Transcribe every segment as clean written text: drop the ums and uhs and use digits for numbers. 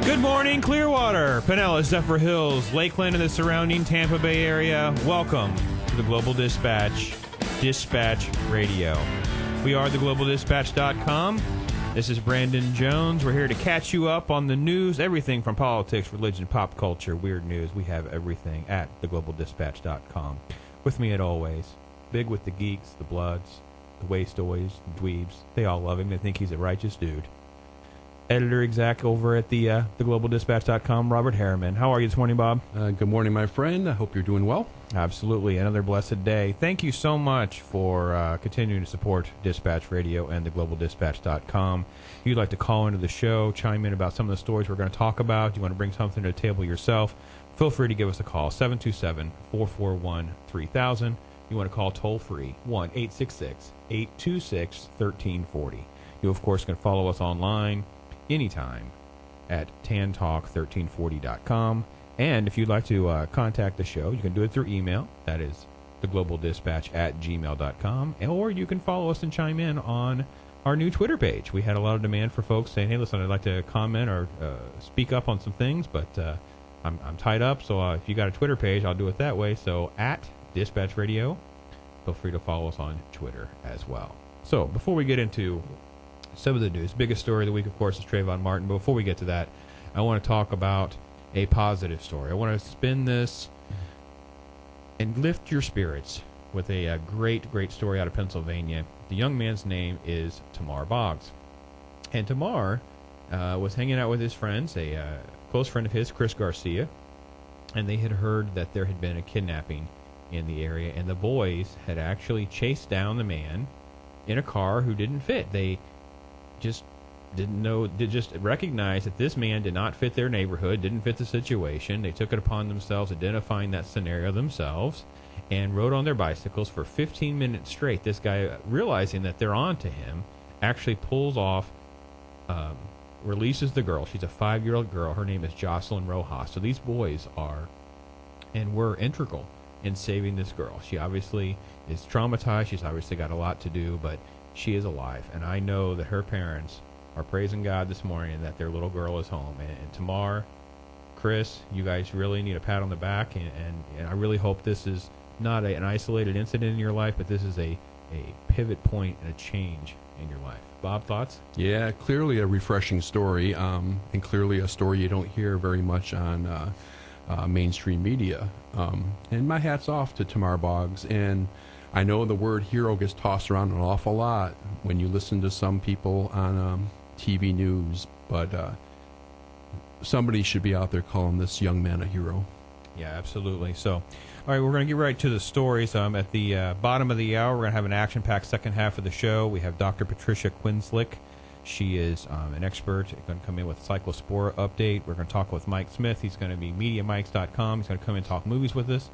Good morning, Clearwater, Pinellas, Zephyr Hills, Lakeland, and the surrounding Tampa Bay area. Welcome to the Global Dispatch Radio. We are theglobaldispatch.com. This is Brandon Jones. We're here to catch you up on the news, everything from politics, religion, pop culture, weird news. We have everything at theglobaldispatch.com. With me, as always, big with the geeks, the bloods, the wastoids, the dweebs. They all love him. They think he's a righteous dude. Editor-exec over at theglobaldispatch.com, Robert Harriman. How are you this morning, Bob? Good morning, my friend. I hope you're doing well. Absolutely. Another blessed day. Thank you so much for continuing to support Dispatch Radio and theglobaldispatch.com. If you'd like to call into the show, chime in about some of the stories we're going to talk about, you want to bring something to the table yourself, feel free to give us a call, 727-441-3000. You want to call toll-free, 1-866-826-1340. You, of course, can follow us online anytime at tantalk1340.com. And if you'd like to contact the show, you can do it through email. That is theglobaldispatch@gmail.com. Or you can follow us and chime in on our new Twitter page. We had a lot of demand for folks saying, hey, listen, I'd like to comment or speak up on some things, but I'm tied up. So if you got a Twitter page, I'll do it that way. So at Dispatch Radio, feel free to follow us on Twitter as well. So before we get into some of the news, biggest story of the week, of course, is Trayvon Martin. But before we get to that, I want to talk about a positive story. I want to spin this and lift your spirits with a great, great story out of Pennsylvania. The young man's name is Tamar Boggs. And Tamar was hanging out with his friends, a close friend of his, Chris Garcia, and they had heard that there had been a kidnapping in the area, and the boys had actually chased down the man in a car who didn't fit. They just didn't know, they just recognized that this man did not fit their neighborhood, didn't fit the situation. They took it upon themselves, identifying that scenario themselves, and rode on their bicycles for 15 minutes straight. This guy, realizing that they're on to him, actually pulls off, releases the girl. She's a 5-year-old girl. Her name is Jocelyn Rojas. So these boys are and were integral in saving this girl. She obviously is traumatized. She's obviously got a lot to do, but she is alive. And I know that her parents are praising God this morning that their little girl is home. And Tamar, Chris, you guys really need a pat on the back. And I really hope this is not an isolated incident in your life, but this is a pivot point and a change in your life. Bob, thoughts? Yeah, clearly a refreshing story, and clearly a story you don't hear very much on mainstream media. And my hat's off to Tamar Boggs. And I know the word hero gets tossed around an awful lot when you listen to some people on TV news, but somebody should be out there calling this young man a hero. Yeah, absolutely. So, all right, we're going to get right to the stories. At the bottom of the hour, we're going to have an action-packed second half of the show. We have Dr. Patricia Quinslick. She is an expert. Going to come in with a Cyclospora update. We're going to talk with Mike Smith. He's going to be MediaMikes.com. He's going to come in and talk movies with us.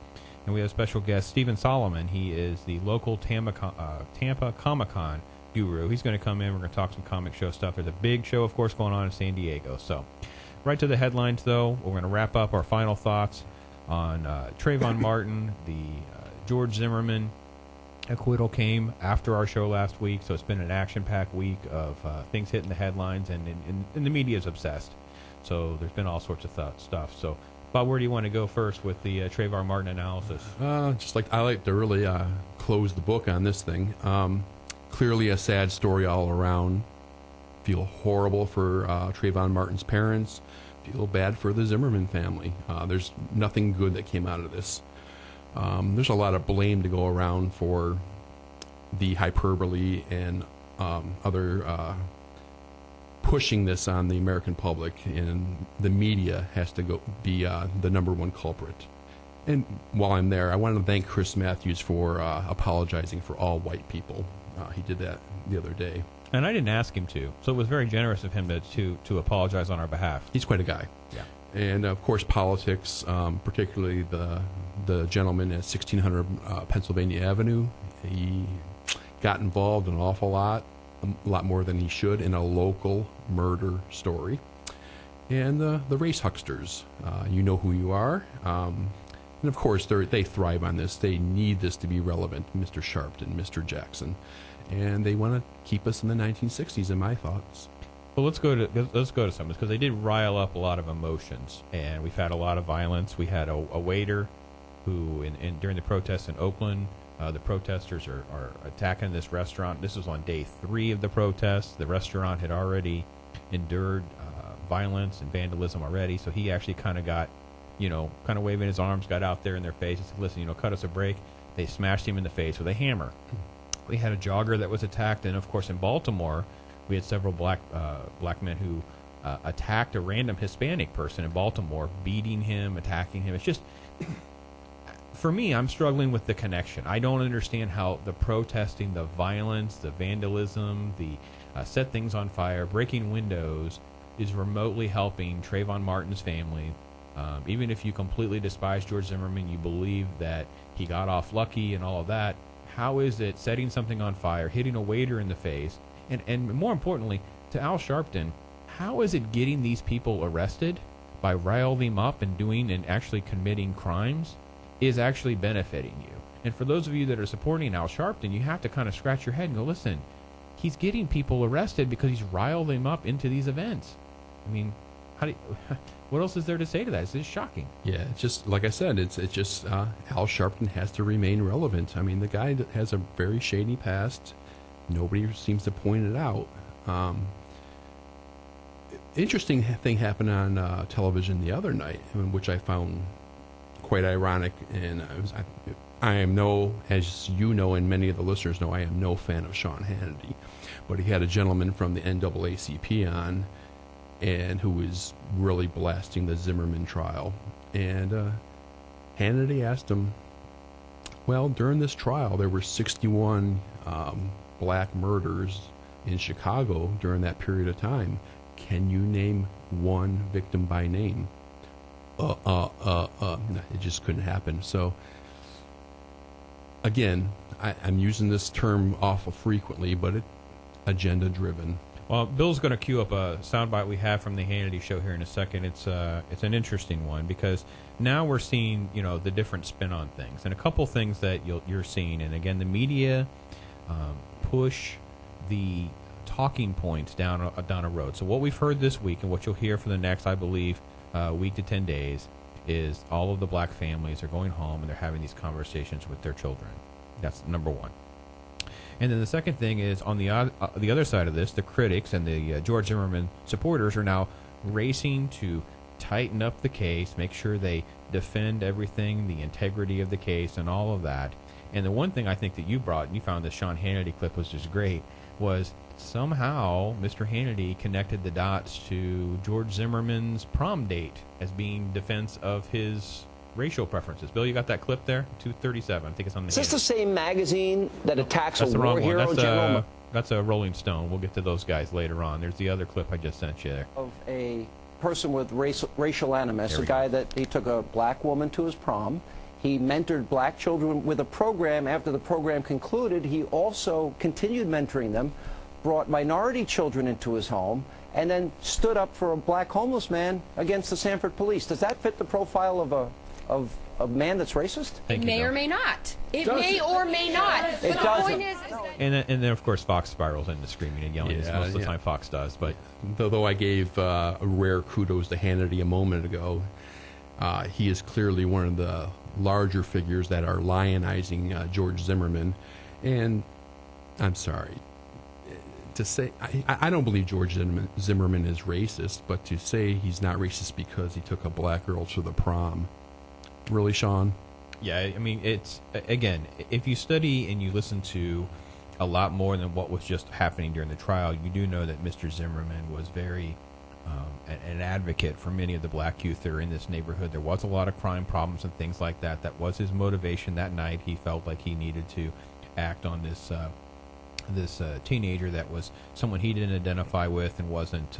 And we have special guest Stephen Solomon. He is the local Tampa Comic-Con guru. He's going to come in. We're going to talk some comic show stuff. There's a big show, of course, going on in San Diego. So, right to the headlines, though. We're going to wrap up our final thoughts on Trayvon Martin. The George Zimmerman acquittal came after our show last week, so it's been an action-packed week of things hitting the headlines, and the media is obsessed. So there's been all sorts of stuff. So, Bob, where do you want to go first with the Trayvon Martin analysis? Just like I like to really close the book on this thing. Clearly a sad story all around. Feel horrible for Trayvon Martin's parents. Feel bad for the Zimmerman family. There's nothing good that came out of this. There's a lot of blame to go around for the hyperbole and other pushing this on the American public, and the media has to be the number one culprit. And while I'm there, I want to thank Chris Matthews for apologizing for all white people. He did that the other day. And I didn't ask him to, so it was very generous of him to apologize on our behalf. He's quite a guy. Yeah. And, of course, politics, particularly the gentleman at 1600 Pennsylvania Avenue. He got involved an awful lot more than he should, in a local murder story. And the race hucksters, you know who you are. And, of course, they thrive on this. They need this to be relevant, Mr. Sharpton, Mr. Jackson. And they want to keep us in the 1960s, in my thoughts. Well, let's go to some because they did rile up a lot of emotions, and we've had a lot of violence. We had a waiter who, during the protests in Oakland, the protesters are attacking this restaurant. This was on day 3 of the protests. The restaurant had already endured violence and vandalism already, so he actually kind of got, kind of waving his arms, got out there in their face and said, listen, cut us a break. They smashed him in the face with a hammer. We had a jogger that was attacked, and of course in Baltimore, we had several black men who attacked a random Hispanic person in Baltimore, beating him, attacking him. It's just, for me, I'm struggling with the connection. I don't understand how the protesting, the violence, the vandalism, the set things on fire, breaking windows is remotely helping Trayvon Martin's family. Even if you completely despise George Zimmerman, you believe that he got off lucky and all of that, how is it setting something on fire, hitting a waiter in the face, and more importantly, to Al Sharpton, how is it getting these people arrested by riling them up and actually committing crimes is actually benefiting you? And for those of you that are supporting Al Sharpton, you have to kind of scratch your head and go, listen, he's getting people arrested because he's riled them up into these events. I mean, what else is there to say to that? It's just shocking. Yeah, it's just, like I said, it's just Al Sharpton has to remain relevant. I mean, the guy has a very shady past. Nobody seems to point it out. Interesting thing happened on television the other night, which I found quite ironic. And I am as you know, and many of the listeners know, I am no fan of Sean Hannity. But he had a gentleman from the NAACP on, and who was really blasting the Zimmerman trial. And Hannity asked him, well, during this trial, there were 61 black murders in Chicago during that period of time. Can you name one victim by name? No, it just couldn't happen. So, again, I'm using this term awful frequently, but agenda-driven. Well, Bill's going to cue up a soundbite we have from the Hannity show here in a second. It's an interesting one because now we're seeing the different spin on things, and a couple things that you're seeing. And again, the media push the talking points down a road. So what we've heard this week and what you'll hear for the next, I believe, week to 10 days is all of the black families are going home and they're having these conversations with their children. That's number one. And then the second thing is on the other side of this, the critics and the George Zimmerman supporters are now racing to tighten up the case, make sure they defend everything, the integrity of the case and all of that. And the one thing I think that you brought, and you found the Sean Hannity clip was just great, was somehow Mr. Hannity connected the dots to George Zimmerman's prom date as being defense of his racial preferences. Bill, you got that clip there? 237. I think it's on the Is this the same magazine that attacks a war hero, General? That's a Rolling Stone. We'll get to those guys later on. There's the other clip I just sent you there. Of a person with racial animus, a guy that he took a black woman to his prom. He mentored black children with a program. After the program concluded, he also continued mentoring them, brought minority children into his home, and then stood up for a black homeless man against the Sanford police. Does that fit the profile of a man that's racist? It may or may not. It may or may not. It the doesn't. point is that and then, of course, Fox spirals into screaming and yelling. As most of the time Fox does. But though I gave a rare kudos to Hannity a moment ago, he is clearly one of the larger figures that are lionizing George Zimmerman. And I'm sorry to say, I don't believe George Zimmerman is racist, but to say he's not racist because he took a black girl to the prom, really, Sean? Yeah, I mean, it's, again, if you study and you listen to a lot more than what was just happening during the trial, you do know that Mr. Zimmerman was very an advocate for many of the black youth that are in this neighborhood. There was a lot of crime problems and things like that. That was his motivation that night. He felt like he needed to act on this teenager that was someone he didn't identify with and wasn't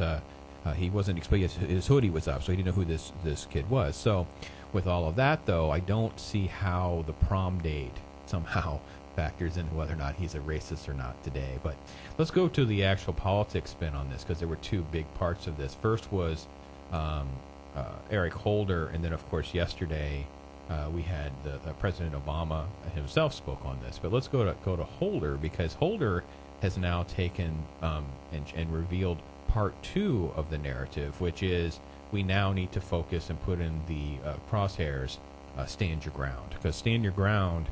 his hoodie was up, so he didn't know who this kid was. So with all of that, though, I don't see how the prom date somehow factors in whether or not he's a racist or not today. But let's go to the actual politics spin on this, because there were two big parts of this. First was Eric Holder, and then, of course, yesterday we had the President Obama himself spoke on this. But let's go to Holder, because Holder has now taken and revealed part 2 of the narrative, which is we now need to focus and put in the crosshairs, stand your ground. Because stand your ground,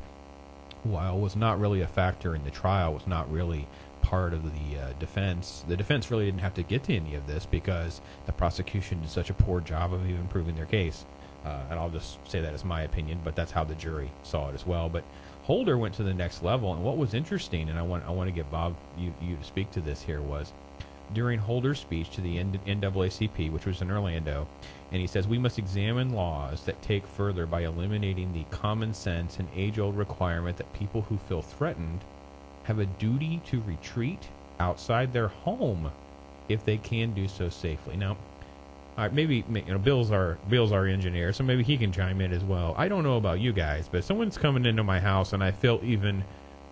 while was not really a factor in the trial, was not really part of the defense. The defense really didn't have to get to any of this because the prosecution did such a poor job of even proving their case. And I'll just say that as my opinion, but that's how the jury saw it as well. But Holder went to the next level, and what was interesting, and I want to get Bob you to speak to this here, was during Holder's speech to the NAACP, which was in Orlando, and he says, we must examine laws that take further by eliminating the common sense and age-old requirement that people who feel threatened have a duty to retreat outside their home if they can do so safely. Now, maybe Bill's our engineer, so maybe he can chime in as well. I don't know about you guys, but if someone's coming into my house and I feel even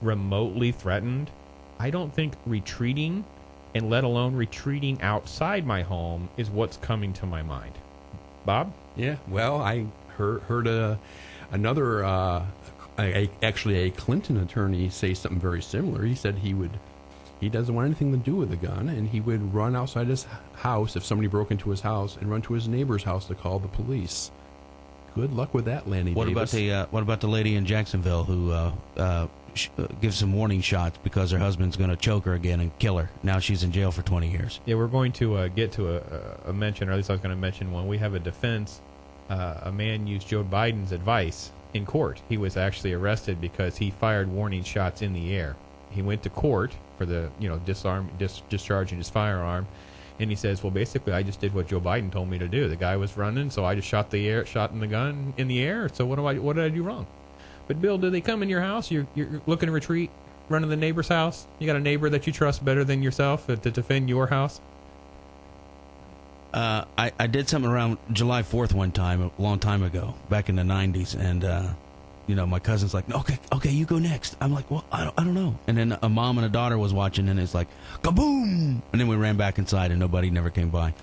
remotely threatened, I don't think retreating, and let alone retreating outside my home, is what's coming to my mind. Bob? Yeah, well, I heard another actually a Clinton attorney say something very similar. He said he doesn't want anything to do with a gun, and he would run outside his house if somebody broke into his house and run to his neighbor's house to call the police. Good luck with that, Lanny Davis. What about the lady in Jacksonville who gives some warning shots because her husband's going to choke her again and kill her? Now she's in jail for 20 years. Yeah, we're going to get to a mention, or at least I was going to mention one. We have a defense. A man used Joe Biden's advice in court. He was actually arrested because he fired warning shots in the air. He went to court for the discharging his firearm, and he says, well, basically I just did what Joe Biden told me to do. The guy was running, so I just shot in the gun in the air. So what did I do wrong? But Bill, do they come in your house? You're looking to retreat, run to the neighbor's house? You got a neighbor that you trust better than yourself to defend your house? I did something around July 4th one time, a long time ago, back in the 90s, and my cousin's like, okay, you go next. I'm like, well, I don't know. And then a mom and a daughter was watching, and it's like, kaboom! And then we ran back inside, and nobody never came by.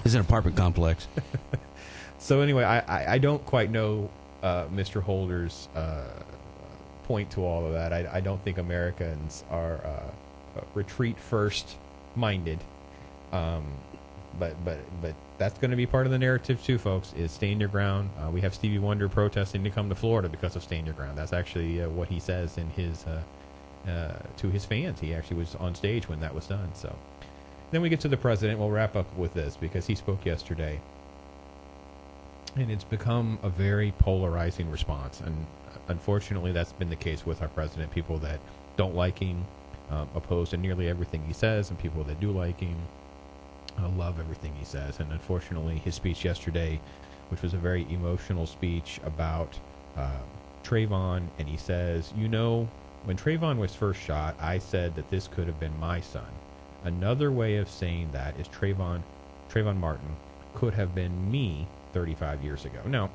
It's an apartment complex. So anyway, I don't quite know Mr. Holder's point to all of that. I don't think Americans are retreat first minded. But that's going to be part of the narrative too, folks, is stand your ground. We have Stevie Wonder protesting to come to Florida because of stand your ground. That's actually what he says in his to his fans. He actually was on stage when that was done. So then we get to the president. We'll wrap up with this because he spoke yesterday. And it's become a very polarizing response. And unfortunately, that's been the case with our president. People that don't like him oppose to nearly everything he says, and people that do like him love everything he says. And unfortunately, his speech yesterday, which was a very emotional speech about Trayvon, and he says, when Trayvon was first shot, I said that this could have been my son. Another way of saying that is Trayvon Martin could have been me 35 years ago. Now,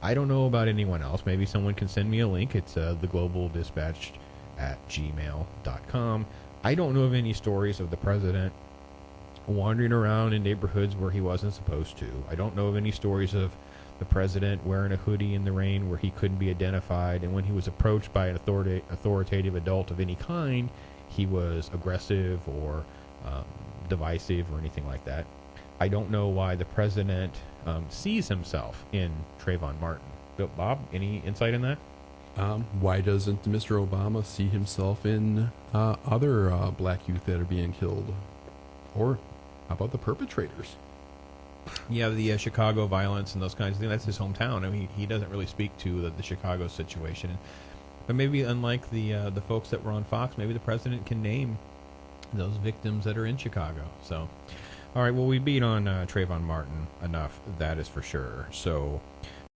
I don't know about anyone else. Maybe someone can send me a link. It's theglobal.dispatch@gmail.com. I don't know of any stories of the president wandering around in neighborhoods where he wasn't supposed to. I don't know of any stories of the president wearing a hoodie in the rain where he couldn't be identified, and when he was approached by an authoritative adult of any kind, he was aggressive or divisive or anything like that. I don't know why the president sees himself in Trayvon Martin. Bob, any insight in that? Why doesn't Mr. Obama see himself in other black youth that are being killed? Or how about the perpetrators? Yeah, the Chicago violence and those kinds of things. That's his hometown. I mean, he doesn't really speak to the Chicago situation. But maybe unlike the folks that were on Fox, maybe the president can name those victims that are in Chicago. So, all right, well, we beat on Trayvon Martin enough, that is for sure. So